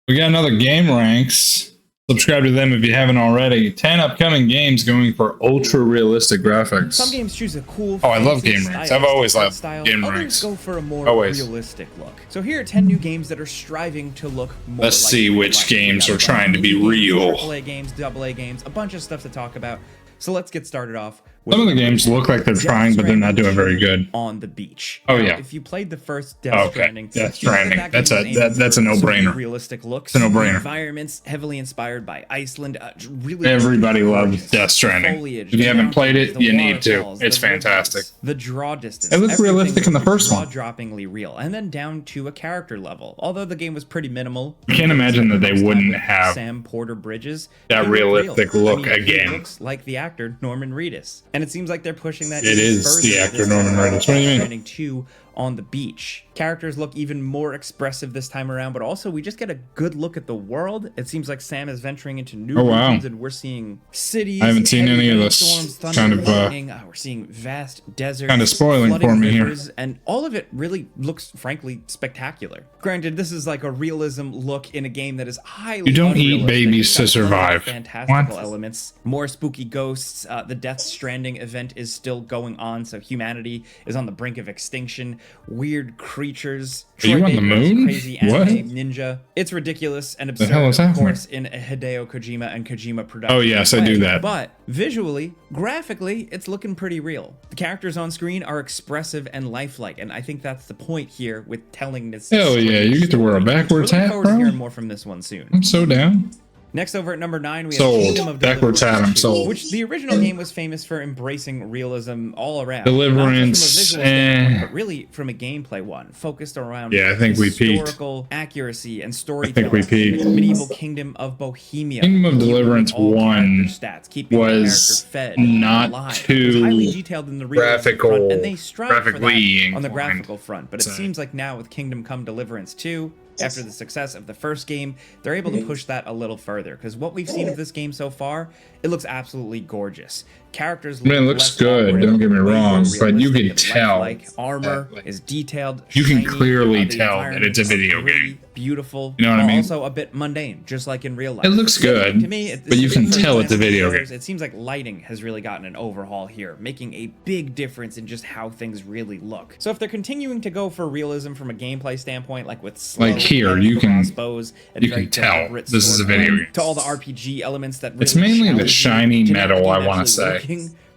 We got another Game Ranks. Subscribe to them if you haven't already. 10 upcoming games going for ultra realistic graphics. Some games choose a cool. Oh, I love Game Ranks. I've always loved Game Ranks. Go for a more realistic look. So here are 10 new games that are striving to look more. Let's see which games are trying to be real. AAA games, AA games, a bunch of stuff to talk about. So let's get started off. Some of the games look like they're trying, but they're not doing very good. On the beach. Oh yeah. If you played the first Death Stranding, Death Stranding. That's a no-brainer. Realistic looks. It's a no-brainer. Environments heavily inspired by Iceland. Really. Everybody loves Death Stranding. If you haven't played it, you need to. It's fantastic. The draw distance. It looked realistic in the first one. Jaw-droppingly real, and then down to a character level. Although the game was pretty minimal. I can't imagine that they wouldn't have Sam Porter Bridges. That realistic look again. He looks like the actor Norman Reedus, and it seems like they're pushing that. It is the actor Norman Reedus. What do you mean? 2 on the beach. Characters look even more expressive this time around, but also we just get a good look at the world. It seems like Sam is venturing into new regions, and we're seeing cities. I haven't seen any of this. Storms, thunder, lightning. We're seeing vast deserts. Kind of spoiling for me here. And all of it really looks, frankly, spectacular. Granted, this is like a realism look in a game that is highly. You don't eat babies to survive. Fantastical elements, more spooky ghosts. The Death Stranding event is still going on, so humanity is on the brink of extinction. Weird creatures. Are you on the moon? Crazy what? Ninja. It's ridiculous and absurd. The hell is happening? Of course, in a Hideo Kojima and Kojima production. Oh yes, I do that. But visually, graphically, it's looking pretty real. The characters on screen are expressive and lifelike, and I think that's the point here with telling this. Hell yeah, you get to wear a backwards hat, bro. Look forward to hearing more from this one soon. I'm so down. Next, over at number 9, we have Sold. Kingdom of Backwards hat, I'm sold. Which the original game was famous for embracing realism all around. Deliverance, but really from a gameplay one, focused around I think we peaked. Historical accuracy and storytelling. I think we peaked. Medieval Kingdom of Bohemia. Kingdom of Deliverance 1 stats, was not too highly detailed in the graphical, front, and they strive for that on the inclined. graphical front. But it seems like now with Kingdom Come Deliverance 2, after the success of the first game, they're able to push that a little further, because what we've seen of this game so far, it looks absolutely gorgeous. Characters look it looks good, don't get me wrong, but you can tell like armor is detailed. You can shiny, clearly tell that it's a video game. Beautiful, you know what I mean? Also a bit mundane, just like in real life. It looks good, to me, but you can tell it's a video game. It seems like lighting has really gotten an overhaul here, making a big difference in just how things really look. So if they're continuing to go for realism from a gameplay standpoint, like with slow, like here, you can tell this is a video game. To all the RPG elements that really it's mainly the shiny metal, I want to say.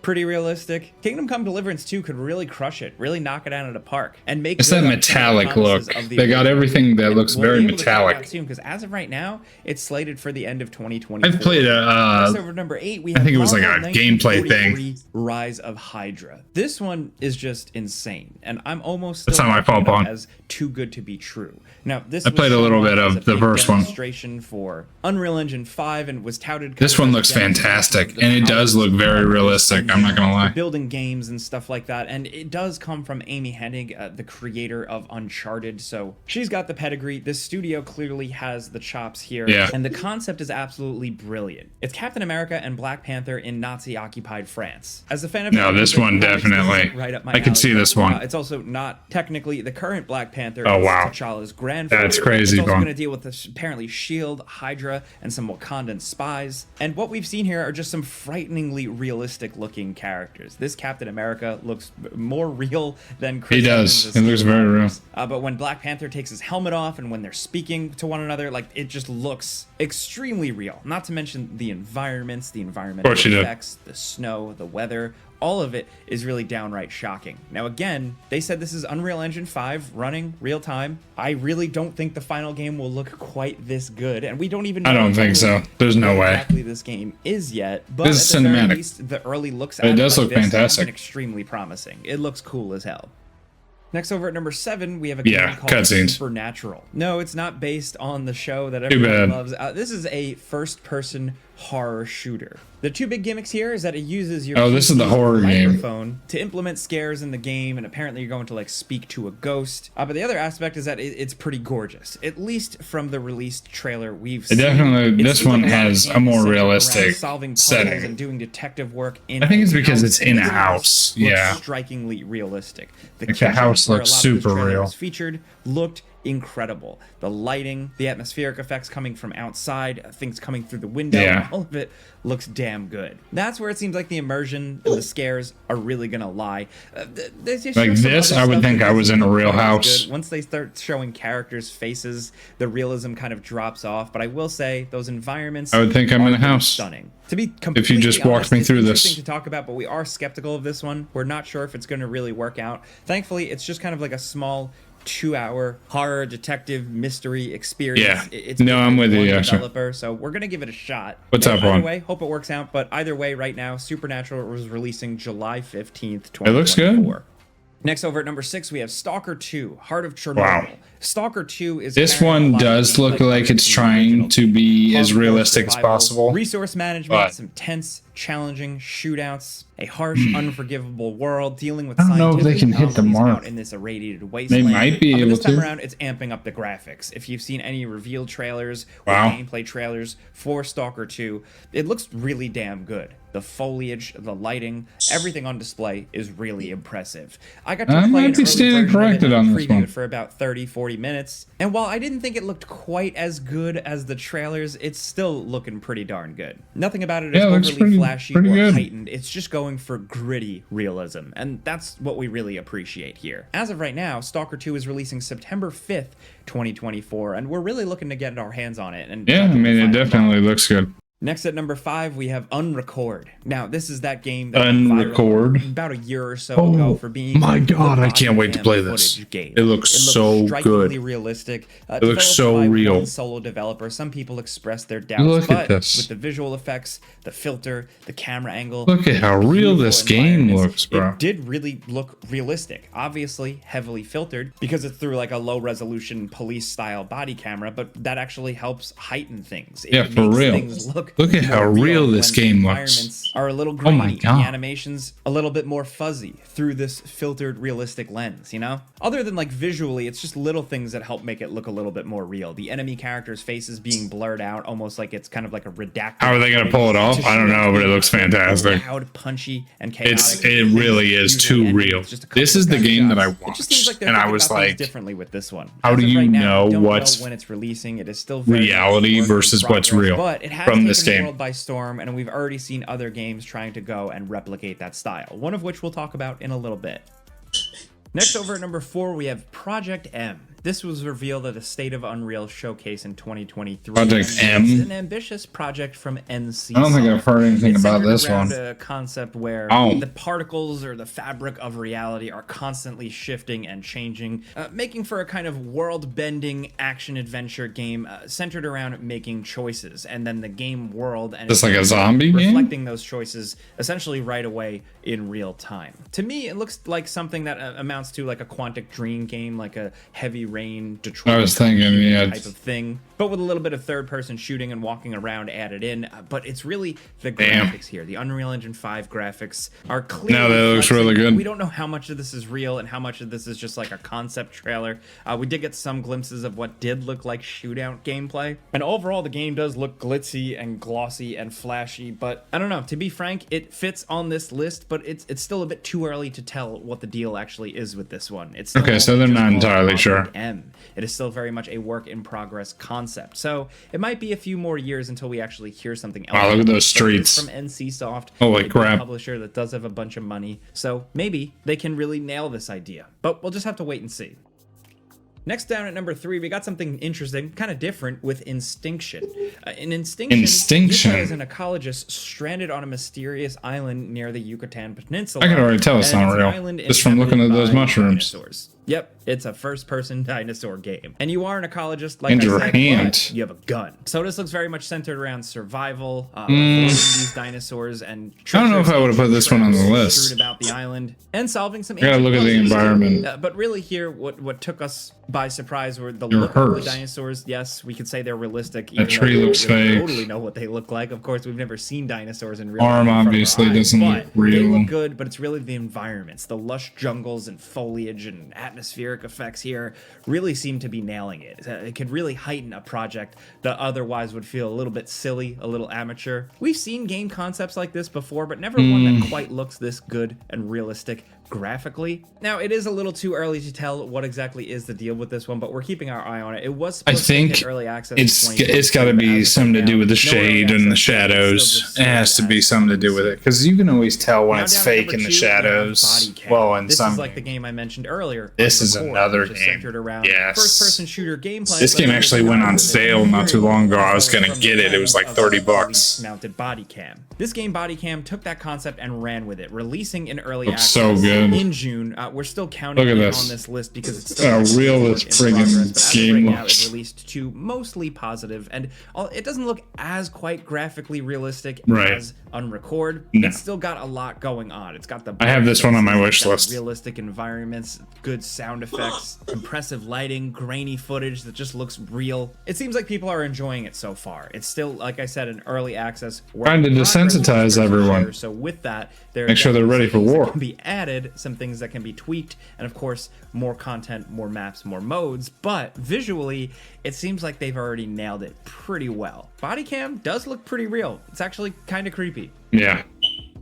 Pretty realistic. Kingdom Come Deliverance 2 could really crush it, really knock it out of the park, and make it's that metallic look. They got everything that looks very metallic. Because as of right now, it's slated for the end of 2020. I've played over number 8, we have I think it was like a gameplay thing. Rise of Hydra. This one is just insane, and I'm almost that's not my fault, Bon. As too good to be true. Now this I played a little bit of the first one. Demonstration for Unreal Engine 5 and was touted. This one looks fantastic, and it does look very realistic. I'm not gonna lie. Building games and stuff like that, and it does come from Amy Hennig, the creator of Uncharted, so she's got the pedigree. This studio clearly has the chops here, and the concept is absolutely brilliant. It's Captain America and Black Panther in Nazi-occupied France. As a fan of this one definitely. Right up my I can see this one. It's also not technically the current Black Panther. Oh wow, T'Challa's grandfather. That's crazy. It's also going to deal with this apparently SHIELD, Hydra, and some Wakandan spies. And what we've seen here are just some frighteningly realistic-looking characters. This Captain America looks more real than Chris He does. It looks very real. But when Black Panther takes his helmet off and when they're speaking to one another, like, it just looks extremely real. Not to mention the environments, the environmental effects, the snow, the weather. All of it is really downright shocking. Now again, they said this is Unreal Engine 5 running real time. I really don't think the final game will look quite this good, and we don't even know. I don't think so. There's no way. Exactly this game is yet, but this is cinematic. At least the early looks at it does look fantastic. Extremely promising. It looks cool as hell. Next, over at number 7, we have a game called cutscenes. Supernatural. No, it's not based on the show that everyone loves. This is a first-person horror shooter. The two big gimmicks here is that it uses your this is the horror microphone to implement scares in the game, and apparently you're going to like speak to a ghost. But the other aspect is that it's pretty gorgeous, at least from the released trailer we've seen. Definitely, this one has a more realistic solving setting and doing detective work. I think it's because it's in a house. Yeah, strikingly realistic. The house looks super real. Featured looked incredible. The lighting, the atmospheric effects coming from outside, things coming through the window, all of it looks damn good. That's where it seems like the immersion and the scares are really gonna lie. Like this, I would think I was in a real house. Once they start showing characters' faces, the realism kind of drops off. But I will say those environments, I would think I'm in a house. Stunning. To be if you just walked me through this, to talk about, but we are skeptical of this one. We're not sure if it's going to really work out. Thankfully, it's just kind of like a small 2-hour horror detective mystery experience. Yeah. It's no, I'm with you. Yeah, developer, so we're gonna give it a shot. What's up, Either Ron? way, hope it works out. But either way, right now, Supernatural was releasing July 15th, 2024. It looks good. Next, over at number 6, we have Stalker 2, Heart of Chernobyl. Wow. Stalker 2 is this one does look like it's trying to be as realistic as possible. Resource management, some tense, challenging shootouts, a harsh, unforgivable world dealing with I don't know if they can hit the mark in this irradiated wasteland. They might be able this time to. around, it's amping up the graphics. If you've seen any reveal trailers or Wow. gameplay trailers for Stalker 2, it looks really damn good. The foliage, the lighting, everything on display is really impressive. I got to I play might an be early standing version of it corrected and on this preview one. it for about 30-40 minutes. And while I didn't think it looked quite as good as the trailers, it's still looking pretty darn good. Nothing about it is overly flashy or good. heightened. It's just going for gritty realism, and that's what we really appreciate here. As of right now, Stalker 2 is releasing September 5th, 2024, and we're really looking to get our hands on it. And yeah, I mean, it definitely looks good. Next at number 5, we have Unrecord. Now, this is that game that Unrecord. went viral about a year or so ago for being my God, the I can't wait to body play cam this. footage game. It looks so strikingly good. realistic. It looks Developed so by real. one solo developer. Some people expressed their doubts, Look at but this. with the visual effects, the filter, the camera angle, Look at how real this game looks, bro. It did really look realistic. Obviously, heavily filtered because it's through like a low resolution police style body camera, but that actually helps heighten things. It Yeah, for makes real. things look Look at how more real this when the game looks. environments are a little Oh grainy. my God. The animations a little bit more fuzzy through this filtered realistic lens, you know? Other than like visually, it's just little things that help make it look a little bit more real. The enemy characters' faces being blurred out, almost like it's kind of like a redacted. How are they going to pull it off? I don't know, but it looks fantastic. Loud, punchy, and chaotic. It really is too real. This is the game that I watched, and I was like, differently with this one. how do you know don't what's when it's releasing? It is still very reality much a work in versus what's progress, real but it has from taken this the game? world by storm, and we've already seen other games trying to go and replicate that style. One of which we'll talk about in a little bit. Next, over at number 4, we have Project M. This was revealed at a State of Unreal showcase in 2023. Project M? It's an ambitious project from NC. I don't think I've heard anything It's about centered this around one. a concept where Oh. the particles or the fabric of reality are constantly shifting and changing, making for a kind of world-bending action-adventure game centered around making choices, and then the game world and Just like a zombie game? reflecting those choices essentially right away in real time. To me, it looks like something that amounts to like a Quantic Dream game, like a Heavy Rain, Detroit I was thinking, yeah, type of thing, but with a little bit of third-person shooting and walking around added in. But it's really the graphics here. The Unreal Engine 5 graphics are clearly. No, that looks flexing. really good. We don't know how much of this is real and how much of this is just like a concept trailer. We did get some glimpses of what did look like shootout gameplay, and overall the game does look glitzy and glossy and flashy. But I don't know. To be frank, it fits on this list, but it's still a bit too early to tell what the deal actually is with this one. It's still Okay, so only they're just not called entirely Project sure. M. It is still very much a work in progress concept, so it might be a few more years until we actually hear something else. Wow, look at those But it's streets. from NCSoft, Holy a big crap. publisher that does have a bunch of money, so maybe they can really nail this idea. But we'll just have to wait and see. Next down at number 3, we got something interesting, kind of different with Instinction. In Instinction, Instinction? you play as an ecologist stranded on a mysterious island near the Yucatan Peninsula. I can already tell it's and not an real, island just from looking at inhabited those by mushrooms. dinosaurs. Yep, it's a first-person dinosaur game. And you are an ecologist, like And I your said, hand. but you have a gun. So this looks very much centered around survival, avoiding these dinosaurs, and I don't know if I would have put this one on the list. screwed about the island, and solving some gotta look at the puzzles. environment. But really here, what took us by surprise were the Your look of the hearse. dinosaurs. Yes, we could say they're realistic. That tree looks fake. Totally know what they look like. Of course, we've never seen dinosaurs in real Arm life in front of our obviously eyes, doesn't but look They real. look good, but it's really the environments, the lush jungles and foliage and atmospheric effects here really seem to be nailing it. It could really heighten a project that otherwise would feel a little bit silly, a little amateur. We've seen game concepts like this before, but never one that quite looks this good and realistic graphically. Now, it is a little too early to tell what exactly is the deal with this one, but we're keeping our eye on it. It was supposed to hit early access. It's got to be something to do with the shade and the shadows. It has to be something to do with it, because you can always tell when it's fake in the shadows. Well, in some, this is like the game I mentioned earlier. This is another game. Centered around Yes. first-person shooter gameplay. This game actually went on sale not too long ago. I was gonna get it. It was like $30. Mounted body cam. This game, Body Cam, took that concept and ran with it, releasing in early Looks access so good. in June. We're still counting Look at it this. on this list because it's How still real this friggin' game right now, looks. it released to mostly positive, and it doesn't look as quite graphically realistic Right. as Unrecord. No. It's still got a lot going on. It's got the I have this one on my wish it's got list. realistic environments, good sound effects, impressive lighting, grainy footage that just looks real. It seems like people are enjoying it so far. It's still, like I said, in early access. Trying to desensitize everyone. So with that, there Make sure they're ready for war. can be added, some things that can be tweaked, and of course, more content, more maps, more modes. But visually, it seems like they've already nailed it pretty well. Body cam does look pretty real. It's actually kind of creepy. Yeah.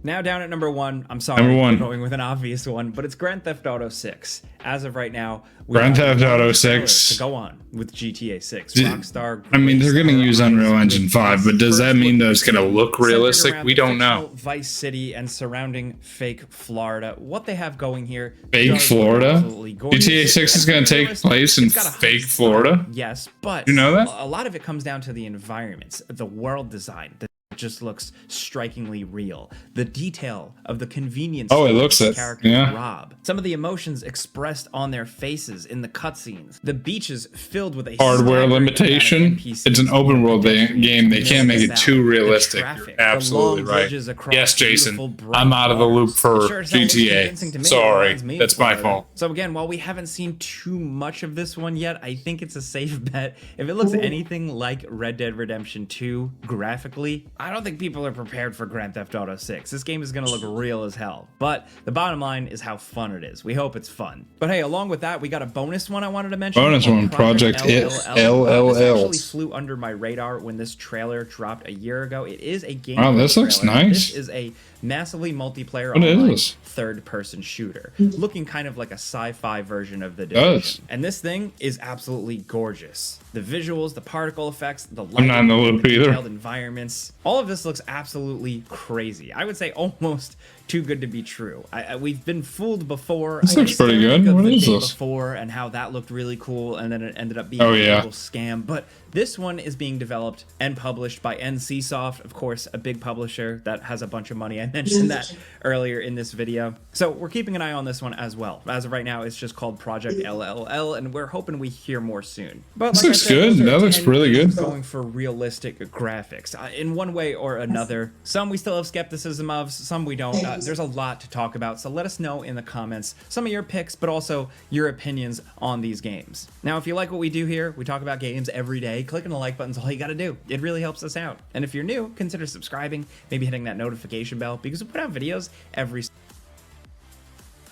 Now down at number 1, I'm sorry, Number 1. I'm going with an obvious one, but it's Grand Theft Auto 6. As of right now, Grand Theft Auto one 6. to go on with GTA 6. Did- Rockstar. I mean, they're going to Rockstar use Unreal Engine 5, but does that mean that it's going to look centered realistic? around We the don't know. fictional Vice City and surrounding fake Florida. What they have going here. Fake does look Florida? absolutely gorgeous. GTA 6 is going to take Realistic. place in It's got a fake heist Florida? vibe, yes, but You know that? a lot of it comes down to the environments, the world design, that just looks strikingly real. The detail of the convenience Oh, it store looks that it. characters Yeah. rob. Some of the emotions expressed on their faces in the cutscenes. The beaches filled with a Hardware staggering limitation. amount of NPCs. It's an open world game. They can't make it The too realistic. traffic, You're absolutely the long right. bridges across Yes, Jason. beautiful bright I'm out of the loop waters. for It sure as hell looks GTA. convincing to me. It Sorry. reminds me of That's my Florida. fault. So again, while we haven't seen too much of this one yet, I think it's a safe bet. If it looks anything like Red Dead Redemption 2 graphically, I don't think people are prepared for Grand Theft Auto 6. This game is going to look real as hell. But the bottom line is how fun it is. We hope it's fun. But hey, along with that, we got a bonus one I wanted to mention. Bonus called one, Project This LLL. actually flew under my radar when this trailer dropped a year ago. It is a game. Wow, this looks trailer. nice. This is a massively multiplayer What is online this? third-person shooter, looking kind of like a sci-fi version of the Division. And this thing is absolutely gorgeous. The visuals, the particle effects, the lighting, I'm not in the loop the either. detailed environments, all of this looks absolutely crazy. I would say almost too good to be true. We've been fooled before. This I looks pretty hysteric good. of What the is day this? Before and how that looked really cool, and then it ended up being Oh, a yeah. total scam. But this one is being developed and published by NCSoft, of course, a big publisher that has a bunch of money. I mentioned that earlier in this video. So we're keeping an eye on this one as well. As of right now, it's just called Project LLL, and we're hoping we hear more soon. But This like I looks said, good. those are That looks 10 really games good. Going for realistic graphics in one way or another. Some we still have skepticism of, some we don't. There's a lot to talk about, so let us know in the comments some of your picks, but also your opinions on these games. Now, if you like what we do here, we talk about games every day. Clicking the like button's all you gotta do. It really helps us out. And if you're new, consider subscribing, maybe hitting that notification bell, because we put out videos every.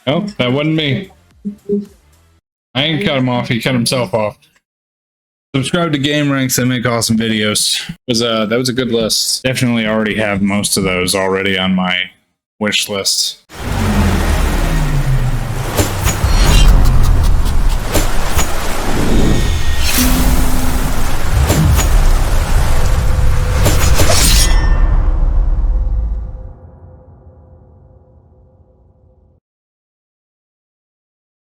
Oh, that wasn't me. I ain't cut him off. He cut himself off. Subscribe to Game Ranks. They make awesome videos. That was a good list. Definitely already have most of those already on my wish list.